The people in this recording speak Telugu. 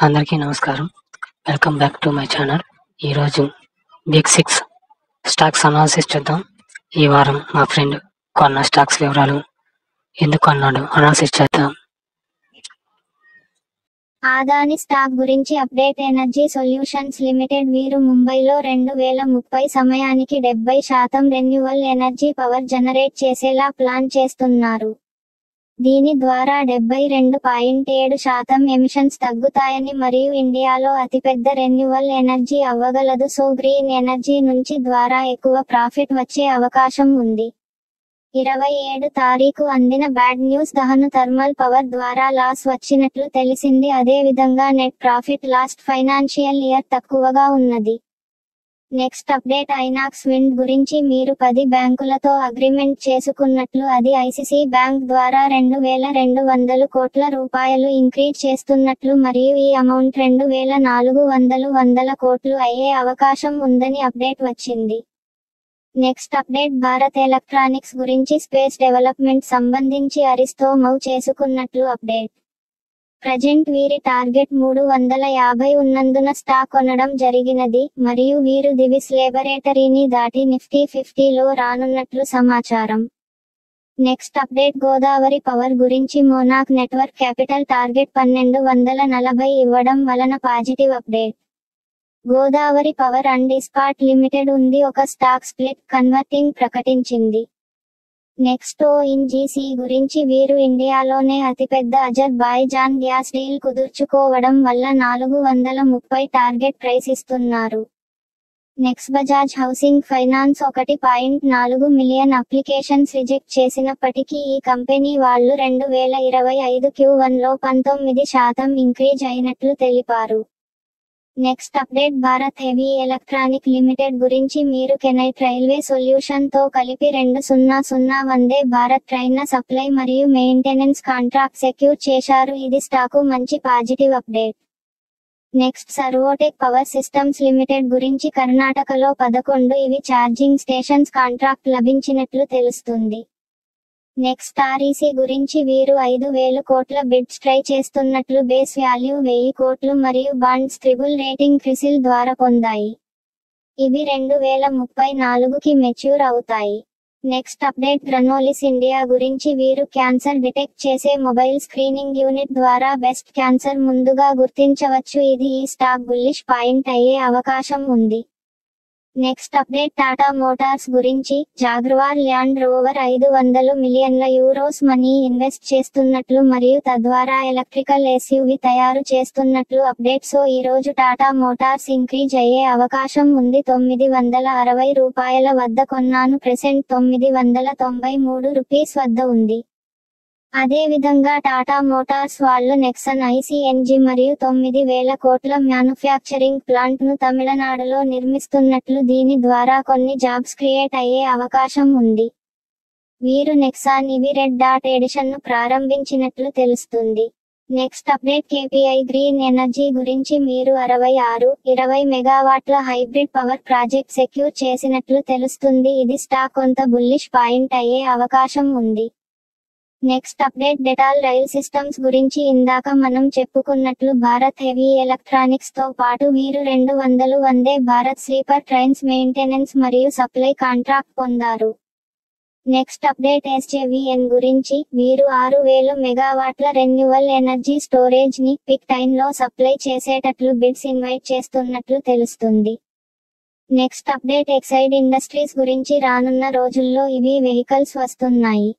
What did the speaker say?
అందరికీ నమస్కారం. Welcome back to my channel. ఈరోజు బిగ్ 6 స్టాక్స్ అనాలిసిస్ చూద్దాం. ఈ వారం మా ఫ్రెండ్ కొన్న స్టాక్స్ వివరాలు, ఎందుకు కొన్నాడు అనాలిసిస్ చేద్దాం. అదాని స్టాక్ గురించి అప్డేట్. ఎనర్జీ సొల్యూషన్స్ లిమిటెడ్ వీరు ముంబైలో 2030 సమయానికి 70% రెన్యూవల్ ఎనర్జీ పవర్ జనరేట్ చేసేలా ప్లాన్ చేస్తున్నారు. దీని ద్వారా 72.7% ఎమిషన్స్ తగ్గుతాయని మరియు ఇండియాలో అతిపెద్ద రెన్యూవల్ ఎనర్జీ అవ్వగలదు. సో గ్రీన్ ఎనర్జీ నుంచి ద్వారా ఎక్కువ ప్రాఫిట్ వచ్చే అవకాశం ఉంది. 27 తారీఖు అందిన bad news. Dahanu thermal power ద్వారా లాస్ వచ్చినట్లు తెలిసింది. అదే విధంగా net profit last financial year తక్కువగా ఉన్నది. Next update. ఐనాక్స్ విండ్ గురించి మీరు 10 బ్యాంకులతో అగ్రిమెంట్ చేసుకున్నట్లు అది ఐసిసి బ్యాంక్ ద్వారా 2200 కోట్ల రూపాయలు ఇంక్రీజ్ చేస్తున్నట్లు మరియు ఈ అమౌంట్ 2400 కోట్లు అయ్యే అవకాశం ఉందని అప్డేట్ వచ్చింది. Next update. భారత్ ఎలక్ట్రానిక్స్ గురించి స్పేస్ డెవలప్మెంట్ సంబంధించి అరిస్తో మౌ చేసుకున్నట్లు అప్డేట్. ప్రజెంట్ వీరి టార్గెట్ 350 ఉన్నందున స్టాక్ కొనడం జరిగినది మరియు వీరు దివిస్ లేబరేటరీని దాటి నిఫ్టీ 50లో రానున్నట్లు సమాచారం. Next update. గోదావరి పవర్ గురించి మోనాక్ నెట్వర్క్ క్యాపిటల్ టార్గెట్ 1240 ఇవ్వడం వలన positive update. Godavari power and Ispat limited ఉంది ఒక స్టాక్ స్ప్లిట్ కన్వర్టింగ్ ప్రకటించింది. నెక్స్ట్ ఓఎన్జీసీ గురించి వీరు ఇండియాలోనే అతిపెద్ద అజర్బైజాన్ గ్యాస్ డీల్ కుదుర్చుకోవడం వల్ల 430 టార్గెట్ ప్రైస్ ఇస్తున్నారు. Next Bajaj housing finance 1.4 million applications reject చేసినప్పటికీ ఈ కంపెనీ వాళ్ళు 2025 Q1లో 19% ఇంక్రీజ్ అయినట్లు తెలిపారు. Next update. Bharat heavy electronic limited గురించి మీరు కెనైట్ రైల్వే సొల్యూషన్ తో కలిపి 200 వందే భారత్ ట్రైన్ల సప్లై మరియు మెయింటెనెన్స్ కాంట్రాక్ట్ సెక్యూర్ చేశారు. ఇది స్టాకు మంచి positive update. Next Servotech power systems limited గురించి కర్ణాటకలో 11 ఇవి ఛార్జింగ్ స్టేషన్స్ కాంట్రాక్ట్ లభించినట్లు తెలుస్తుంది. నెక్స్ట్ ఆర్ఈసీ గురించి వీరు 5000 కోట్ల బిడ్స్ ట్రై చేస్తున్నట్లు బేస్ వాల్యూ 1000 కోట్లు మరియు బాండ్స్ ట్రిబుల్ రేటింగ్ క్రిసిల్ ద్వారా పొందాయి. ఇవి 2034కి మెచ్యూర్ అవుతాయి. Next update. గ్రనోలిస్ ఇండియా గురించి వీరు క్యాన్సర్ డిటెక్ట్ చేసే మొబైల్ స్క్రీనింగ్ యూనిట్ ద్వారా బెస్ట్ క్యాన్సర్ ముందుగా గుర్తించవచ్చు. ఇది ఈ స్టాక్ బుల్లిష్ పాయింట్ అయ్యే అవకాశం ఉంది. Next update. టాటా మోటార్స్ గురించి జాగ్వార్ ల్యాండ్ రోవర్ 500 మిలియన్ల యూరోస్ మనీ ఇన్వెస్ట్ చేస్తున్నట్లు మరియు తద్వారా ఎలక్ట్రికల్ ఎస్యూవి తయారు చేస్తున్నట్లు అప్డేట్. సో ఈ రోజు టాటా మోటార్స్ ఇంక్రీజ్ అయ్యే అవకాశం ఉంది. 960 రూపాయల వద్ద కొన్నాను. ప్రెసెంట్ 993 రూపీస్ వద్ద ఉంది. అదే విధంగా టాటా మోటార్స్ వాళ్ళు నెక్సన్ ఐసిఎన్జి మరియు 9000 కోట్ల మ్యానుఫ్యాక్చరింగ్ ప్లాంట్ ను తమిళనాడులో నిర్మిస్తున్నట్లు దీని ద్వారా కొన్ని జాబ్స్ క్రియేట్ అయ్యే అవకాశం ఉంది. వీరు నెక్సాన్ ఇవి రెడ్ డాట్ ఎడిషన్ ను ప్రారంభించినట్లు తెలుస్తుంది. Next update. KPI green energy గురించి మీరు 66-20 మెగావాట్ల హైబ్రిడ్ పవర్ ప్రాజెక్ట్ సెక్యూర్ చేసినట్లు తెలుస్తుంది. ఇది స్టాక్ కొంత బుల్లిష్ పాయింట్ అయ్యే అవకాశం ఉంది. Next update. Dettol rail systems గురించి ఇందాక మనం చెప్పుకున్నట్లు భారత్ హెవీ ఎలక్ట్రానిక్స్ తో పాటు వీరు 200 Vande Bharat sleeper trains maintenance మరియు సప్లై కాంట్రాక్ట్ పొందారు. Next update. ఎస్జేవీఎన్ గురించి వీరు 6000 మెగావాట్ల రెన్యూవల్ ఎనర్జీ స్టోరేజ్ ని పిక్ టైమ్ లో సప్లై చేసేటట్లు బిడ్స్ ఇన్వైట్ చేస్తున్నట్లు తెలుస్తుంది. Next update. ఎక్సైడ్ ఇండస్ట్రీస్ గురించి రానున్న రోజుల్లో ఇవి వెహికల్స్ వస్తున్నాయి.